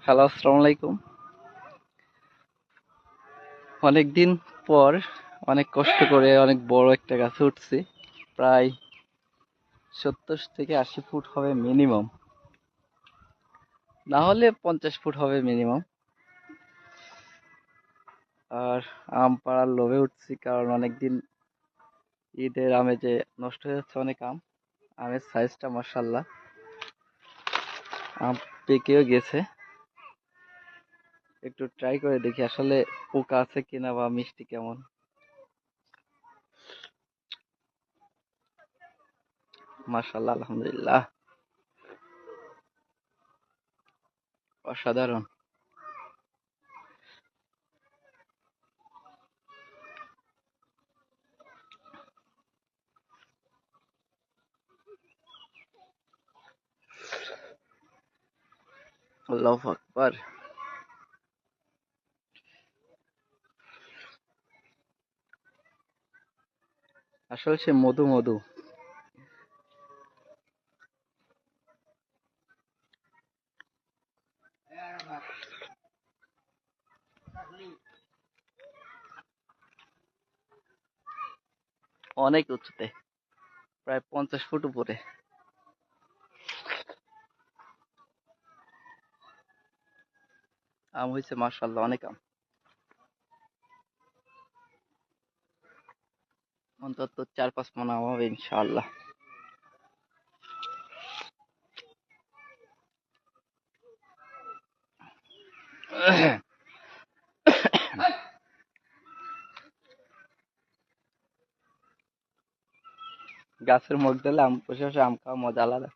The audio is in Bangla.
হ্যালো, আসসালামু আলাইকুম। অনেকদিন পর অনেক কষ্ট করে অনেক বড় একটা গাছে উঠছি। প্রায় 70 থেকে 80 ফুট হবে মিনিমাম, না হলে 50 ফুট হবে মিনিমাম। আর আম পাড়ার লোভে উঠছি, কারণ অনেকদিন ঈদের আমেজে নষ্ট হয়ে যাচ্ছে অনেক আম। আমের সাইজটা মাশাআল্লাহ, আম পেকেও গেছে। একটু ট্রাই করে দেখি আসলে পোকা আছে কিনা বা মিষ্টি কেমন। মাশাআল্লাহ, আলহামদুলিল্লাহ, অসাধারণ। আল্লাহু আকবার। আসলে সে মধু মধু। অনেক উঁচুতে, প্রায় 50 ফুট উপরে। আম হয়েছে মাশাআল্লাহ, অনেক আম। অন্তত 4-5 মণ আম হবে ইনশাআল্লাহ। গাছের মুখ দিলে আম, বসে বসে আম খাওয়া মজা আলাদা।